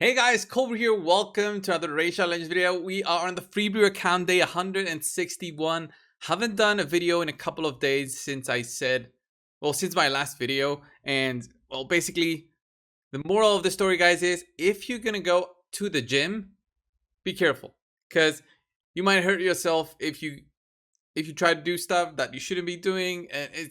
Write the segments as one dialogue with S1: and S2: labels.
S1: Hey guys, Coldbrew here. Welcome to another Racial Legends video. We are on the free brew account day 161. Haven't done a video in a couple of days since since my last video. And well, basically, the moral of the story, guys, is if you're gonna go to the gym, be careful, because you might hurt yourself if you try to do stuff that you shouldn't be doing. And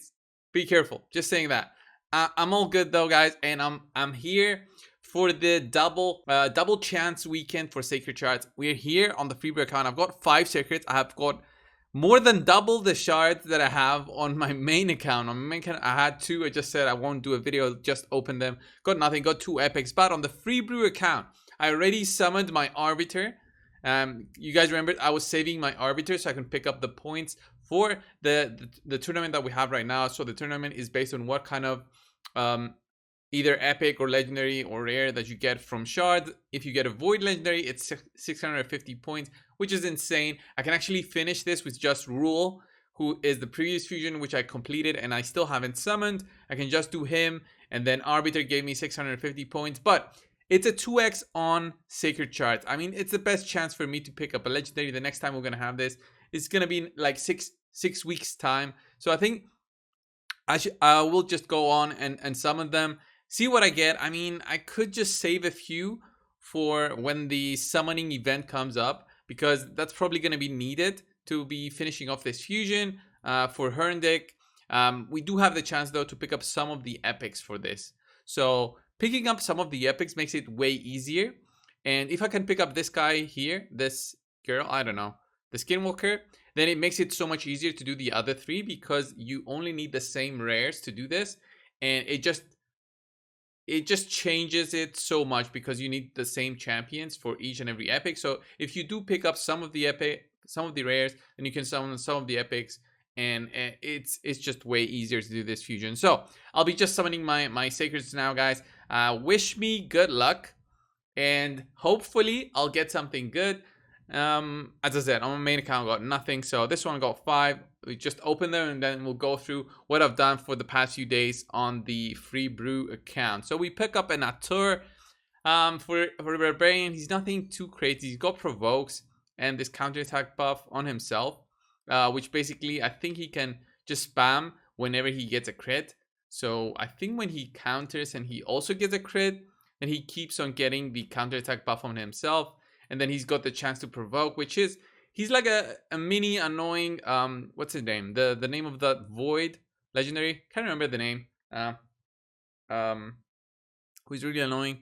S1: be careful. Just saying that. I'm all good though, guys, and I'm here for the double chance weekend for sacred shards. We're here on the freebie account. I've got 5 secrets. I have got more than double the shards that I have on my main account. On my main account, I had 2. I just said I won't do a video, just open them. Got nothing, got 2 epics. But on the free brew account, I already summoned my arbiter. You guys remember I was saving my arbiter so I can pick up the points for the tournament that we have right now. So the tournament is based on what kind of either epic or legendary or rare that you get from shards. If you get a void legendary, it's 650 points, which is insane. I can actually finish this with just Rule, who is the previous fusion which I completed and I still haven't summoned. I can just do him, and then arbiter gave me 650 points, but it's a 2x on sacred shards. I mean, it's the best chance for me to pick up a legendary. The next time we're gonna have this, it's gonna be in like six weeks time. So I think I will just go on and summon them, see what I get. I mean, I could just save a few for when the summoning event comes up, because that's probably going to be needed to be finishing off this fusion for Herndek. We do have the chance though to pick up some of the epics for this. So picking up some of the epics makes it way easier. And if I can pick up this guy here, this girl, I don't know, the Skinwalker, then it makes it so much easier to do the other 3, because you only need the same rares to do this, and it just changes it so much because you need the same champions for each and every epic. So if you do pick up some of the rares, then you can summon some of the epics, and it's just way easier to do this fusion. So I'll be just summoning my sacreds now, guys. Wish me good luck, and hopefully I'll get something good. As I said, on my main account I got nothing, so this one got 5. We just open them and then we'll go through what I've done for the past few days on the free brew account. So we pick up an Atur for Barbarian. He's nothing too crazy. He's got provokes and this counterattack buff on himself, which basically I think he can just spam whenever he gets a crit. So I think when he counters and he also gets a crit, then he keeps on getting the counterattack buff on himself. And then he's got the chance to provoke, which is, he's like a mini annoying, what's his name? The name of that void legendary? Can't remember the name. Who's really annoying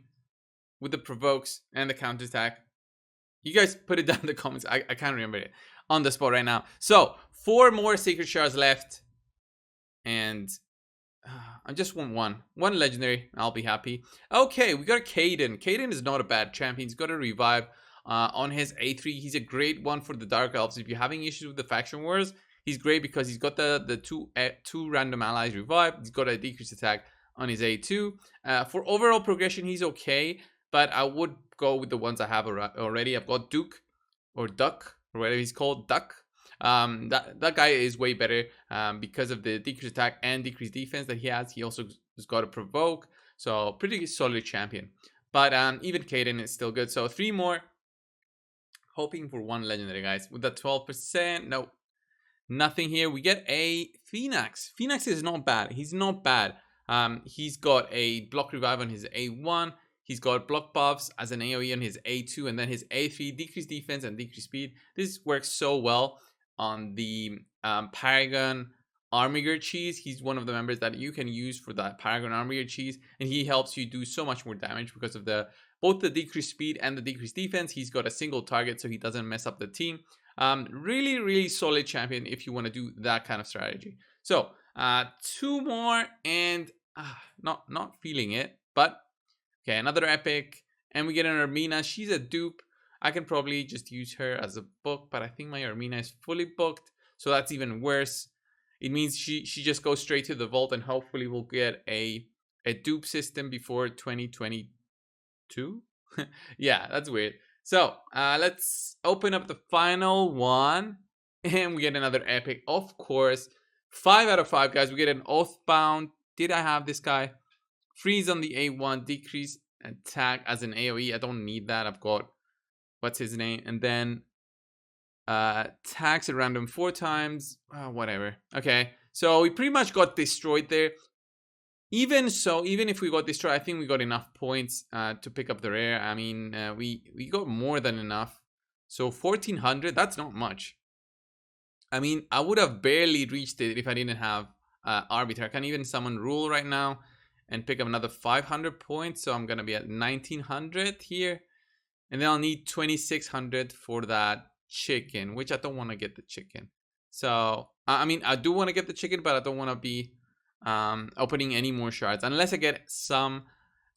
S1: with the provokes and the counterattack. You guys put it down in the comments. I can't remember it on the spot right now. So 4 more sacred shards left, and I just want one legendary. I'll be happy. Okay, we got Caden. Caden is not a bad champion. He's got a revive on his A3. He's a great one for the Dark Elves. If you're having issues with the faction wars, he's great because he's got the two random allies revive. He's got a decreased attack on his A2. For overall progression, he's okay, but I would go with the ones I have already. I've got Duke, or Duck, or whatever he's called, Duck. That guy is way better because of the decreased attack and decreased defense that he has. He also has got a provoke, so pretty solid champion. But even Caden is still good. So 3 more. Hoping for 1 legendary, guys. With that 12%, no, nothing here. We get a Phoenix. Phoenix is not bad. He's not bad. He's got a block revive on his A1. He's got block buffs as an AoE on his A2, and then his A3, decreased defense and decreased speed. This works so well on the Paragon Armiger cheese. He's one of the members that you can use for that Paragon Armiger cheese, and he helps you do so much more damage because of both the decreased speed and the decreased defense. He's got a single target, so he doesn't mess up the team. Really solid champion if you want to do that kind of strategy. So 2 more, and not feeling it, but okay, another epic, and we get an Armina. She's a dupe. I can probably just use her as a book, but I think my Armina is fully booked, so that's even worse. It means she just goes straight to the vault, and hopefully we'll get a dupe system before 2022. Yeah, that's weird. So let's open up the final one, and we get another epic, of course. 5 out of 5, guys. We get an Oathbound. Did I have this guy? Freeze on the A1, decrease attack as an AoE. I don't need that. I've got, what's his name? And then attacks at random 4 times. Whatever. Okay. So we pretty much got destroyed there. Even so, even if we got destroyed, I think we got enough points to pick up the rare. I mean, we got more than enough. So 1400, that's not much. I mean, I would have barely reached it if I didn't have Arbiter. I can even summon Rule right now and pick up another 500 points. So I'm going to be at 1900 here. And then I'll need 2600 for that chicken, which I don't want to get the chicken. So, I mean, I do want to get the chicken, but I don't want to be opening any more shards unless I get some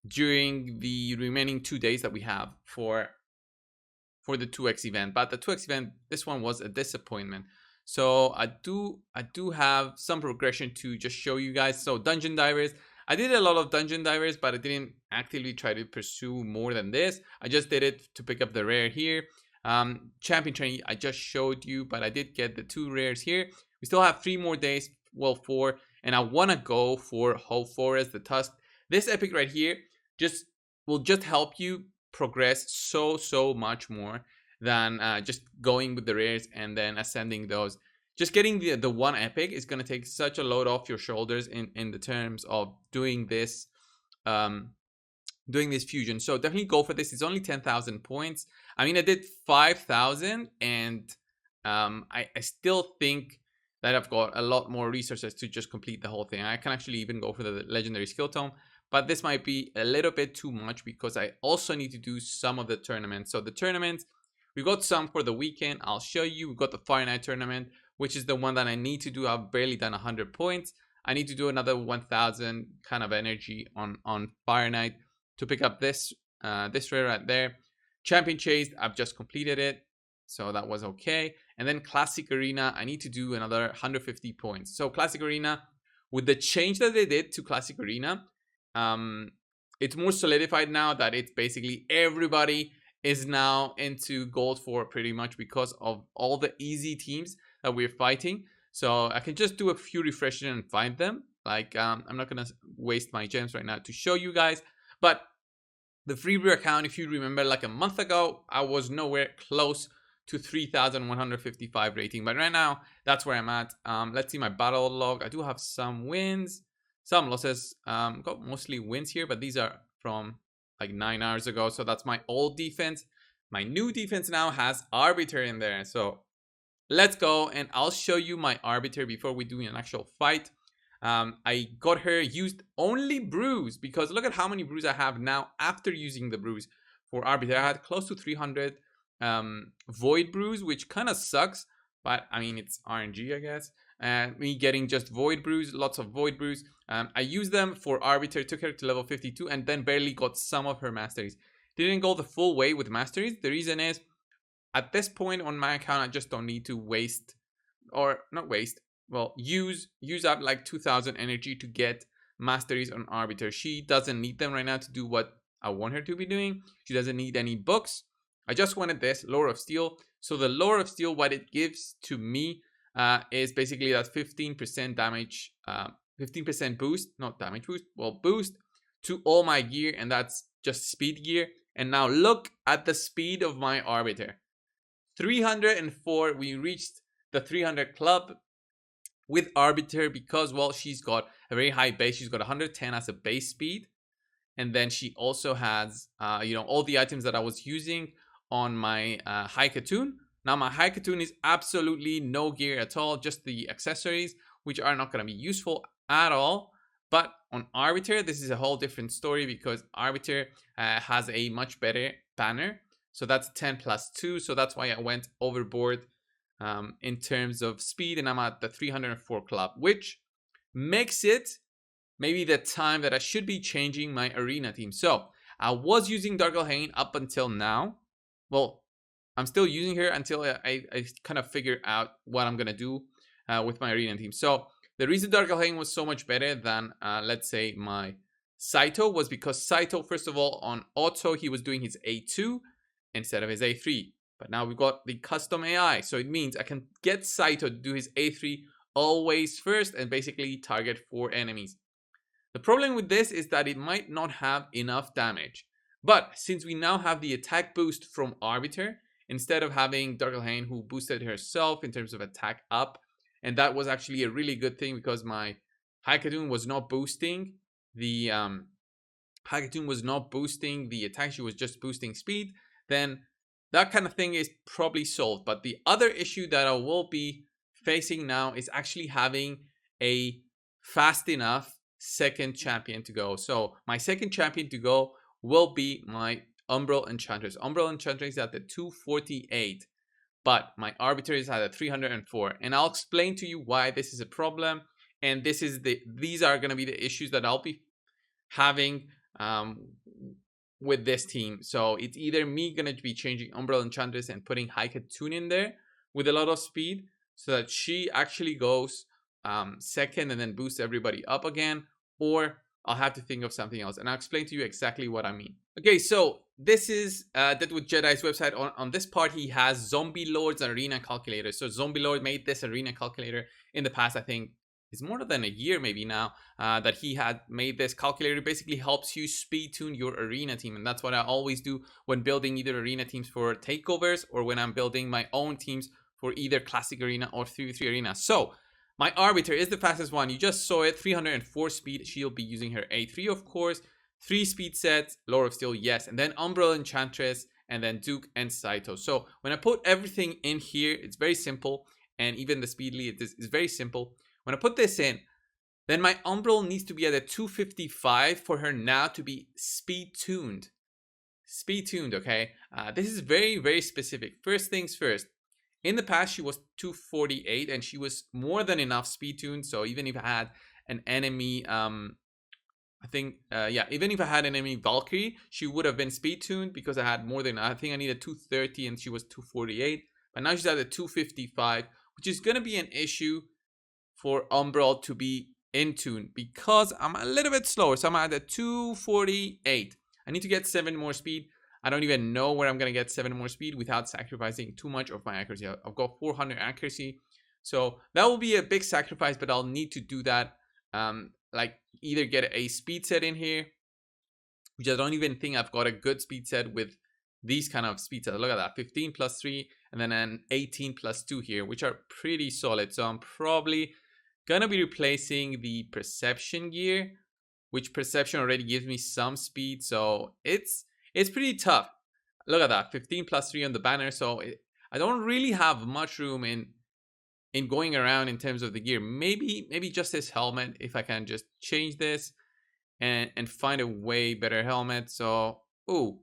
S1: during the remaining 2 days that we have for the 2x event. But the 2x event, this one was a disappointment. So I do have some progression to just show you guys. So dungeon divers, I did a lot of dungeon divers, but I didn't actively try to pursue more than this. I just did it to pick up the rare here. Champion trainee, I just showed you, but I did get the 2 rares here. We still have 3 more days, well 4, and I want to go for Hope Forest, the Tusk. This epic right here will just help you progress so much more than just going with the rares and then ascending those. Just getting the one epic is going to take such a load off your shoulders in the terms of doing this fusion. So definitely go for this. It's only 10,000 points. I mean, I did 5,000 and I still think that I've got a lot more resources to just complete the whole thing. I can actually even go for the legendary skill tome, but this might be a little bit too much because I also need to do some of the tournaments. So the tournaments, we've got some for the weekend. I'll show you. We've got the Fire Night tournament, which is the one that I need to do. I've barely done 100 points. I need to do another 1,000 kind of energy on Fire Night to pick up this rare right there. Champion Chase, I've just completed it, so that was okay. And then Classic Arena, I need to do another 150 points. So Classic Arena, with the change that they did to Classic Arena, it's more solidified now that it's basically everybody is now into Gold 4 pretty much because of all the easy teams that we're fighting. So I can just do a few refreshes and find them. Like, I'm not going to waste my gems right now to show you guys. But the free brew account, if you remember, like a month ago, I was nowhere close to 3,155 rating. But right now, that's where I'm at. Let's see my battle log. I do have some wins, some losses. Got mostly wins here, but these are from like 9 hours ago. So that's my old defense. My new defense now has Arbiter in there. So let's go and I'll show you my Arbiter before we do an actual fight. I got her used only brews because look at how many brews I have now after using the brews for Arbiter. I had close to 300 void brews, which kind of sucks, but I mean, it's RNG, I guess. Me getting just void brews, lots of void brews. I used them for Arbiter, took her to level 52, and then barely got some of her masteries. Didn't go the full way with masteries. The reason is, at this point on my account, I just don't need to waste, or not waste, well, use up like 2,000 energy to get masteries on Arbiter. She doesn't need them right now to do what I want her to be doing. She doesn't need any books. I just wanted this, Lore of Steel. So the Lore of Steel, what it gives to me is basically that 15% damage, 15% boost, not damage boost, well, boost to all my gear, and that's just speed gear. And now look at the speed of my Arbiter. 304, we reached the 300 club with Arbiter because, well, she's got a very high base. She's got 110 as a base speed. And then she also has, all the items that I was using on my High Katoon. Now, my High Katoon is absolutely no gear at all, just the accessories, which are not going to be useful at all. But on Arbiter, this is a whole different story because Arbiter has a much better banner. So that's 10 plus 2. So that's why I went overboard in terms of speed. And I'm at the 304 club, which makes it maybe the time that I should be changing my arena team. So I was using Darkelhain up until now. Well, I'm still using her until I kind of figure out what I'm going to do with my arena team. So the reason Darkelhain was so much better than, let's say, my Saito was because Saito, first of all, on auto, he was doing his A2 instead of his A3. But now we've got the custom AI. So it means I can get Saito to do his A3 always first and basically target 4 enemies. The problem with this is that it might not have enough damage. But since we now have the attack boost from Arbiter, instead of having Darkelhain who boosted herself in terms of attack up, and that was actually a really good thing because my Haikatun was not boosting the attack, she was just boosting speed, then that kind of thing is probably solved. But the other issue that I will be facing now is actually having a fast enough second champion to go. So my second champion to go will be my Umbral Enchantress. Umbral Enchantress is at the 248, but my Arbiter is at the 304. And I'll explain to you why this is a problem. And these are going to be the issues that I'll be having with this team. So it's either me going to be changing Umbral Enchantress and putting Haikatun in there with a lot of speed so that she actually goes second and then boosts everybody up again, or I'll have to think of something else, and I'll explain to you exactly what I mean. Okay, so this is Deadwood Jedi's website. On this part, he has Zombie Lord's Arena Calculator. So Zombie Lord made this arena calculator in the past, I think it's more than a year maybe now, that he had made this calculator. It basically helps you speed tune your arena team, and that's what I always do when building either arena teams for takeovers or when I'm building my own teams for either classic arena or 3v3 arena. So my Arbiter is the fastest one. You just saw it, 304 speed. She'll be using her A3, of course. 3 speed sets, Lore of Steel, yes. And then Umbral Enchantress, and then Duke and Saito. So when I put everything in here, it's very simple. And even the speed lead is very simple. When I put this in, then my Umbral needs to be at a 255 for her now to be speed tuned. Speed tuned, okay? This is very, very specific. First things first. In the past, she was 248 and she was more than enough speed tuned. So even if I had an enemy, even if I had an enemy Valkyrie, she would have been speed tuned because I had more than, I think I needed 230 and she was 248. But now she's at a 255, which is going to be an issue for Umbral to be in tune because I'm a little bit slower. So I'm at a 248. I need to get 7 more speed. I don't even know where I'm going to get 7 more speed without sacrificing too much of my accuracy. I've got 400 accuracy. So that will be a big sacrifice, but I'll need to do that. Like either get a speed set in here, which I don't even think I've got a good speed set with these kind of speed sets. Look at that, 15 plus 3 and then an 18 plus 2 here, which are pretty solid. So I'm probably going to be replacing the Perception gear, which Perception already gives me some speed. So it's pretty tough. Look at that, 15 plus 3 on the banner. So I don't really have much room in going around in terms of the gear. Maybe just this helmet, if I can just change this and find a way better helmet. So, ooh,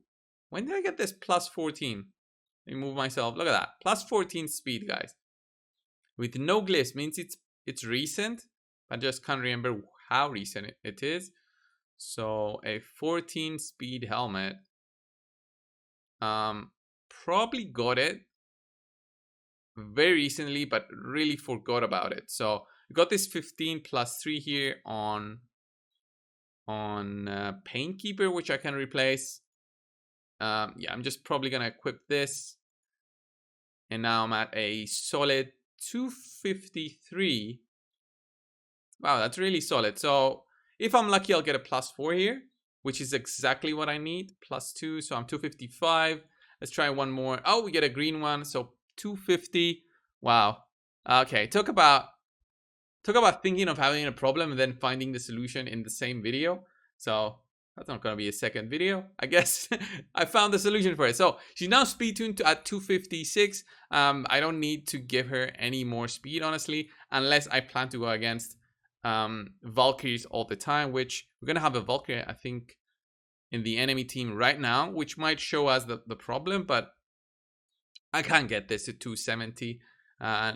S1: when did I get this plus 14? Let me move myself. Look at that, plus 14 speed, guys. With no glyphs means it's recent. I just can't remember how recent it is. So a 14 speed helmet. Probably got it very recently, but really forgot about it. So we got this 15 plus 3 here on Painkeeper, which I can replace. Yeah, I'm just probably gonna equip this, and now I'm at a solid 253. Wow, that's really solid. So if I'm lucky, I'll get a plus 4 here, which is exactly what I need. Plus 2, so I'm 255. Let's try one more. Oh, we get a green one, so 250. Wow. Okay, talk about thinking of having a problem and then finding the solution in the same video. So that's not going to be a second video. I guess I found the solution for it. So she's now speed tuned at 256. I don't need to give her any more speed, honestly, unless I plan to go against Valkyries all the time, which we're going to have a Valkyrie, I think, in the enemy team right now, which might show us the problem, but I can't get this to 270.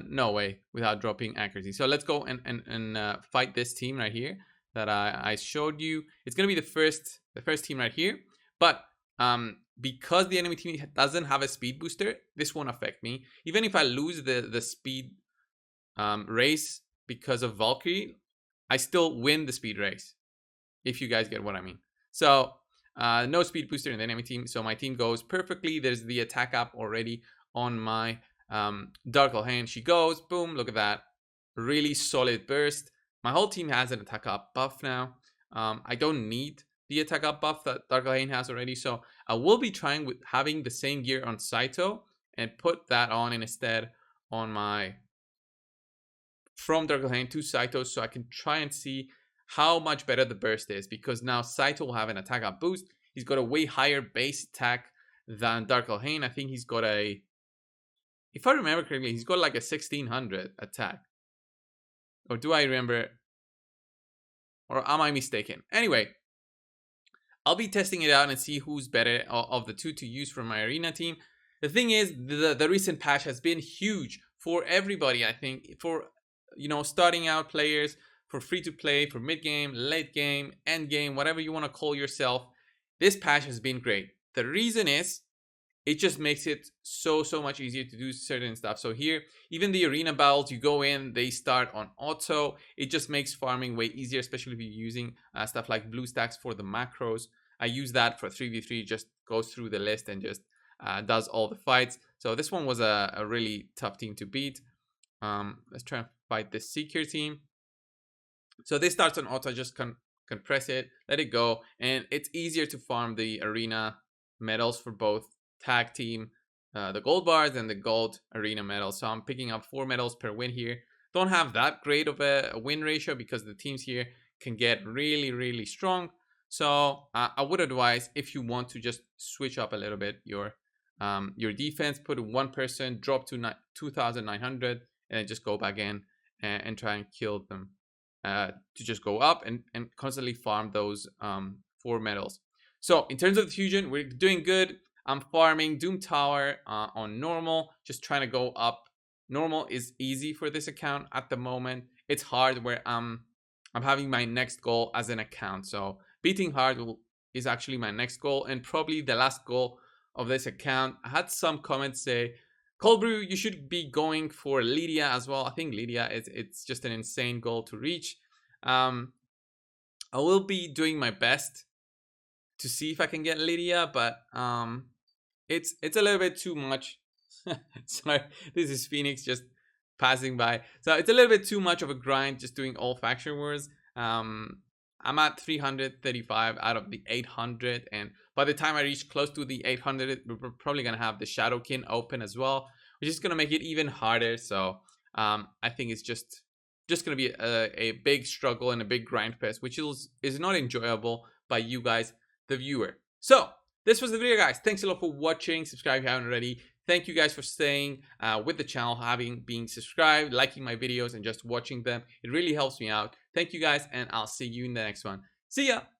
S1: No way, without dropping accuracy. So let's go and fight this team right here that I showed you. It's gonna be the first team right here, but because the enemy team doesn't have a speed booster, this won't affect me. Even if I lose the speed race because of Valkyrie, I still win the speed race, if you guys get what I mean. So no speed booster in the enemy team, so my team goes perfectly. There's the attack up already on my Darkelhain. She goes, boom, look at that, really solid burst. My whole team has an attack up buff now. I don't need the attack up buff that Dark Lane has already. So I will be trying with having the same gear on Saito and put that on instead on my from Dark Lane to Saito, so I can try and see how much better the burst is, because now Saito will have an attack up boost. He's got a way higher base attack than Dark Lane. I think he's got a, if I remember correctly, he's got like a 1600 attack. Or do I remember? Or am I mistaken? Anyway, I'll be testing it out and see who's better of the two to use for my arena team. The thing is, the recent patch has been huge for everybody, I think. For, you know, starting out players, for free to play, for mid game, late game, end game, whatever you want to call yourself. This patch has been great. The reason is, it just makes it so much easier to do certain stuff. So here, even the arena battles, you go in, they start on auto. It just makes farming way easier, especially if you're using stuff like blue stacks for the macros. I use that for 3v3, just goes through the list and just does all the fights. So this one was a really tough team to beat. Let's try and fight this Seeker team. So this starts on auto, just compress it, let it go, and it's easier to farm the arena medals for both tag team, the gold bars, and the gold arena medals. So I'm picking up 4 medals per win here. Don't have that great of a win ratio because the teams here can get really strong. So I would advise, if you want to just switch up a little bit your defense, put one person, drop to 2,900, and then just go back in and try and kill them to just go up and constantly farm those 4 medals. So in terms of the fusion, we're doing good. I'm farming Doom Tower on normal, just trying to go up. Normal is easy for this account at the moment. It's hard where I'm having my next goal as an account. So beating hard is actually my next goal, and probably the last goal of this account. I had some comments say, coldbrew, you should be going for Lydia as well. I think Lydia it's just an insane goal to reach. I will be doing my best to see if I can get Lydia, but it's a little bit too much. Sorry, this is Phoenix just passing by. So it's a little bit too much of a grind just doing all faction wars. I'm at 335 out of the 800, and by the time I reach close to the 800, we're probably gonna have the Shadowkin open as well, which is gonna make it even harder. So I think it's just gonna be a big struggle and a big grind fest, which is not enjoyable by you guys, the viewer. So this was the video, guys. Thanks a lot for watching. Subscribe if you haven't already. Thank you guys for staying with the channel, being subscribed, liking my videos, and just watching them. It really helps me out. Thank you guys, and I'll see you in the next one. See ya!